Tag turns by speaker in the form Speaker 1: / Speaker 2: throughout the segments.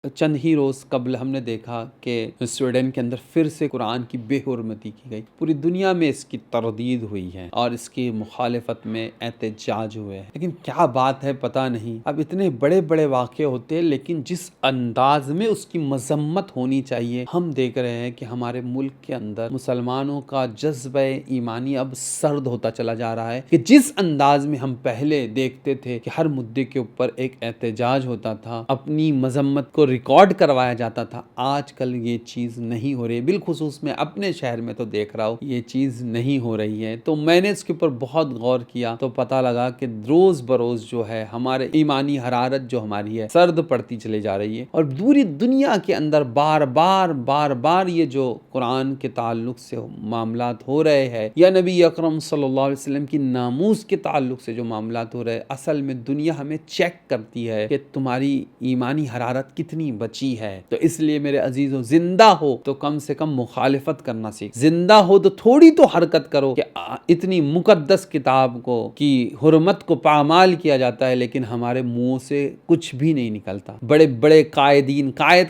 Speaker 1: چند ہی روز قبل ہم نے دیکھا کہ سویڈن کے اندر پھر سے قرآن کی بے حرمتی کی گئی. پوری دنیا میں اس کی تردید ہوئی ہے اور اس کی مخالفت میں احتجاج ہوئے ہیں. لیکن کیا بات ہے پتہ نہیں. اب اتنے بڑے بڑے واقعے ہوتے ہیں لیکن جس انداز میں اس کی مذمت ہونی چاہیے ہم دیکھ رہے ہیں کہ ہمارے ملک کے اندر مسلمانوں کا جذبہ ایمانی اب سرد ہوتا چلا جا رہا ہے. کہ جس انداز میں ہم پہلے دیکھتے تھے کہ ہر مدعے کے اوپر ایک احتجاج ہوتا تھا، اپنی مذمت کو ریکارڈ کروایا جاتا تھا، آج کل یہ چیز نہیں ہو رہی. بالخصوص میں اپنے شہر میں تو دیکھ رہا ہوں یہ چیز نہیں ہو رہی ہے. تو میں نے اس کے اوپر بہت غور کیا تو پتہ لگا کہ روز بروز جو ہے ہمارے ایمانی حرارت جو ہماری ہے سرد پڑتی چلی جا رہی ہے. اور پوری دنیا کے اندر بار بار یہ جو قرآن کے تعلق سے معاملات ہو رہے ہیں یا نبی اکرم صلی اللہ علیہ وسلم کی ناموس کے تعلق سے جو معاملات ہو رہے ہیں، اصل میں دنیا ہمیں چیک کرتی ہے کہ تمہاری ایمانی حرارت کتنی بچی ہے. تو اس لیے میرے عزیزوں، زندہ ہو تو کم سے کم مخالفت کرنا سیکھ. زندہ ہو تو تھوڑی تو حرکت کرو. کہ اتنی مقدس کتاب کو کی حرمت کو پامال کیا جاتا ہے لیکن ہمارے منہ سے کچھ بھی نہیں نکلتا. بڑے بڑے قائد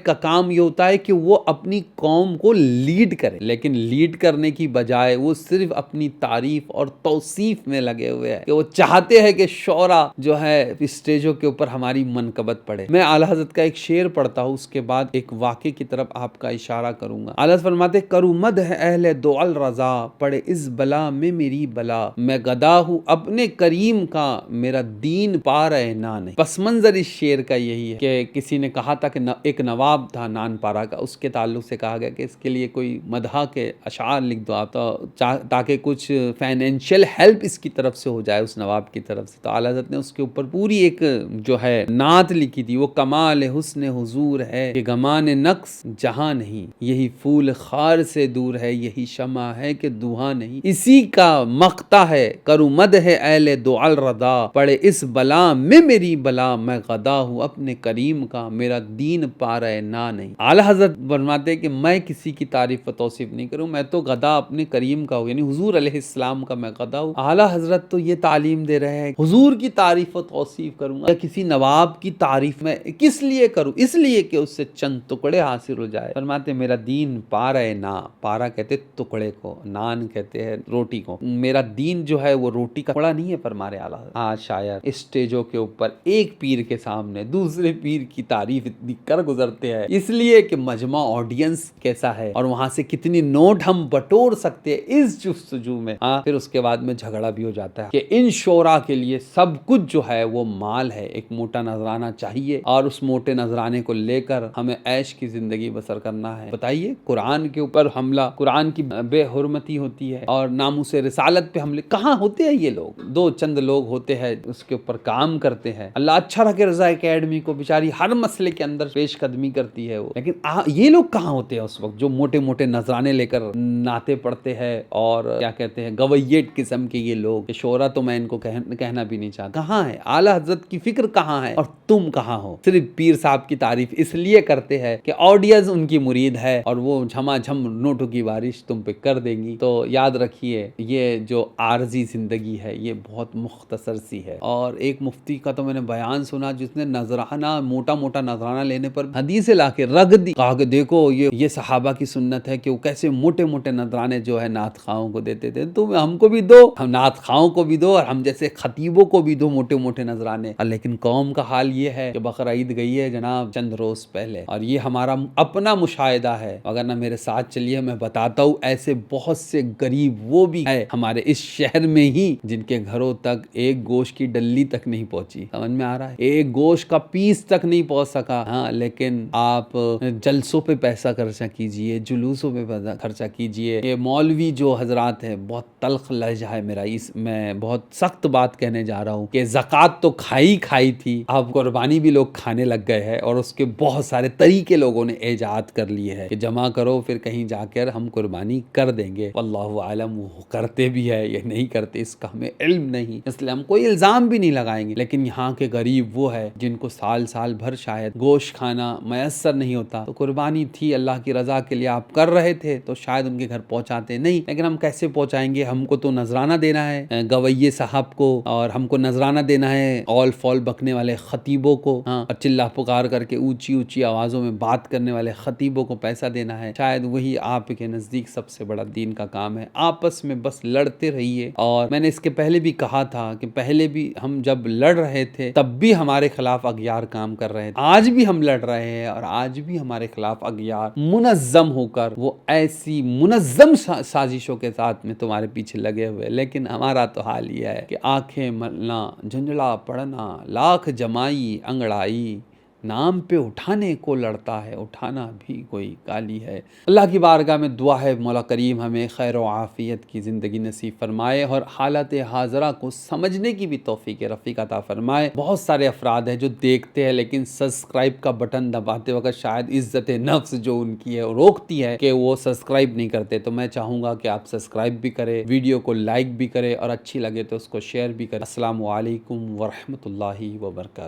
Speaker 1: کا کام یہ ہوتا ہے کہ وہ اپنی قوم کو لیڈ کرے، لیکن لیڈ کرنے کی بجائے وہ صرف اپنی تعریف اور توصیف میں لگے ہوئے ہیں کہ وہ چاہتے ہیں کہ شعرا جو ہے اسٹیجوں کے اوپر ہماری منقبت پڑے. میں اعلیٰ حضرت کا ایک شعر پڑھتا ہوں، اس کے بعد ایک واقعے کی طرف آپ کا اشارہ کروں گا. اعلیٰ حضرت فرماتے کرو مد ہے اہل دو الرضا، پڑے اس بلا میں میری بلا، میں گدا ہوں اپنے کریم کا میرا دین پا رہے نہیں. پس منظر اس شعر کا یہی ہے کہ کسی نے کہا تھا کہ ایک نواب تھا نان پارا کا، اس کے تعلق سے کہا گیا کہ اس کے لیے کوئی مدح کے اشعار لکھ دو آپ، تو تاکہ کچھ فائنینشیل ہیلپ اس کی طرف سے ہو جائے اس نواب کی طرف سے. تو اعلیٰ حضرت نے اس کے اوپر پوری ایک جو ہے نعت لکھی تھی. وہ کمال حسن حضور ہے کہ گمان نقص جہاں نہیں، یہی پھول خار سے دور ہے، یہی شمع ہے کہ دھواں نہیں. اسی کا مقطع ہے کرو مد ہے اہل دو الرضا، پڑے اس بلا میں میری بلا، میں غدا ہوں اپنے کریم کا میرا دین پا رہے نہ نہیں. اعلیٰ حضرت فرماتے کہ میں کسی کی تعریف و توصیف نہیں کروں، میں تو غدا اپنے کریم کا ہوں، یعنی حضور علیہ السلام کا میں غدا ہوں. اعلیٰ حضرت تو یہ تعلیم دے رہے ہیں حضور کی تعریف و توصیف کروں گا یا کسی نواب کی تعریف میں کس لیے کروں؟ اس لیے کہ اس سے چند ٹکڑے حاصل ہو جائے. فرماتے میرا دین پا رہے نا، پارا کہتے ٹکڑے کو، نان کہتے ہیں روٹی کو. میرا دین جو ہے وہ روٹی کا ٹکڑا نہیں ہے. فرما رہے اعلیٰ حضرت آج شاید اسٹیجوں کے اوپر ایک پیر کے سامنے دوسرے پیر کی تعریف اتنی کر گزرتے ہیں اس لیے کہ مجمع آڈینس کیسا ہے اور وہاں سے کتنی نوٹ ہم بٹور سکتے ہیں اس جستجو میں. پھر اس کے بعد میں جھگڑا بھی ہو جاتا ہے کہ ان شعراء کے لیے سب کچھ جو ہے وہ مال ہے، ایک موٹا نذرانہ چاہیے اور اس موٹے نذرانے کو لے کر ہمیں عیش کی زندگی بسر کرنا ہے. بتائیے، قرآن کے اوپر حملہ، قرآن کی بے حرمتی ہوتی ہے اور ناموس رسالت پہ حملے. کہاں ہوتے ہیں یہ لوگ؟ دو چند لوگ ہوتے ہیں اس کے اوپر کام کرتے ہیں. اللہ اچھا رکھے رضا اکیڈمی کو، بیچاری ہر مسئلے کے اندر پیش قدمی کرتی ہے وہ. لیکن یہ لوگ کہاں ہوتے ہیں اس وقت جو موٹے موٹے نذرانے لے کر نعتیں پڑھتے ہیں اور کیا کہتے ہیں گویٹ قسم کے یہ لوگ. شعرا تو میں ان کو کہنا بھی نہیں چاہتا. کہاں ہے اعلیٰ حضرت کی فکر؟ کہاں ہے؟ اور تم کہاں ہو؟ صرف پیر صاحب کی تعریف اس لیے کرتے ہیں کہ آڈینس ان کی مرید ہے اور وہ جھما جھم نوٹوں کی بارش تم پہ کر دیں گی. تو یاد رکھیے یہ جو عارضی زندگی ہے یہ بہت مختصر سی ہے. اور ایک مفتی کا تو میں نے بیان سنا جس نے نذرانہ، موٹا موٹا نذرانہ لینے پر حدیث لا کے رکھ دی. کہا کہ دیکھو یہ صحابہ کی سنت ہے کہ وہ کیسے موٹے موٹے نذرانے جو ہے نعت خواہوں کو دیتے تھے. تو ہم کو بھی دو، ہم نعت خواہوں کو بھی دو اور ہم جیسے خطیبوں کو بھی دو موٹے موٹے نذرانے. لیکن قوم کا حال یہ ہے کہ بقرعید گئی ہے جناب چند روز پہلے اور یہ ہمارا اپنا مشاہدہ ہے. اگر نہ میرے ساتھ چلیے میں بتاتا ہوں ایسے بہت سے غریب وہ بھی ہے ہمارے اس شہر میں ہی جن کے گھروں تک ایک گوشت کی ڈلی تک نہیں پہنچی. سمجھ میں آ رہا ہے؟ ایک گوشت کا پیس تک نہیں پہنچ سکا. ہاں لیکن آپ جلسوں پہ پیسہ خرچہ کیجئے، جلوسوں پہ پیسہ خرچہ کیجئے. یہ مولوی جو حضرات ہیں، بہت تلخ لہجہ ہے میرا، میں بہت سخت بات کہنے جا رہا ہوں کہ زکوٰۃ تو کھائی تھی، اب قربانی بھی لوگ کھانے لگ گئے ہیں اور اس کے بہت سارے طریقے لوگوں نے ایجاد کر لیے ہیں کہ جمع کرو پھر کہیں جا کر ہم قربانی کر دیں گے. واللہ عالم وہ کرتے بھی ہے یا نہیں کرتے اس کا ہمیں علم نہیں، اس لیے ہم کوئی الزام بھی نہیں لگائیں گے. لیکن یہاں کے غریب وہ ہے جن کو سال بھر شاید گوشت کھانا میسر نہیں ہوتا، تو قربانی تھی اللہ کی رضا کے لیے آپ کر رہے تھے تو شاید ان کے گھر پہنچاتے نہیں. لیکن ہم کیسے پہنچائیں گے؟ ہم کو تو نذرانہ دینا ہے گویے صاحب کو اور ہم کو نذرانہ دینا ہے اول فول بکنے والے خطیبوں کو، اور چلا پکار کر کے اونچی اونچی آوازوں میں بات کرنے والے خطیبوں کو پیسہ دینا ہے، شاید وہی آپ کے نزدیک سب سے بڑا دین کا کام ہے۔ آپس میں بس لڑتے رہیے، اور میں نے اس کے پہلے بھی کہا تھا کہ پہلے بھی ہم جب لڑ رہے تھے تب بھی ہمارے خلاف اغیار کام کر رہے تھے، آج بھی ہم لڑ رہے ہیں اور آج بھی ہمارے خلاف اغیار منظم ہو کر وہ ایسی منظم سازشوں کے ساتھ میں تمہارے پیچھے لگے ہوئے، لیکن ہمارا تو حال یہ ہے کہ آنکھیں ملنا، جھنجھڑا پڑنا، لاکھ جمائی انگڑائی، نام پہ اٹھانے کو لڑتا ہے، اٹھانا بھی کوئی کالی ہے۔ اللہ کی بارگاہ میں دعا ہے مولا کریم ہمیں خیر و عافیت کی زندگی نصیب فرمائے اور حالت حاضرہ کو سمجھنے کی بھی توفیق رفیق عطا فرمائے۔ بہت سارے افراد ہیں جو دیکھتے ہیں لیکن سبسکرائب کا بٹن دباتے وقت شاید عزت نفس جو ان کی ہے روکتی ہے کہ وہ سبسکرائب نہیں کرتے، تو میں چاہوں گا کہ آپ سبسکرائب بھی کریں، ویڈیو کو لائک بھی کریں، اور اچھی لگے تو اس کو شیئر بھی کریں۔ السلام علیکم ورحمۃ اللہ وبرکاتہ۔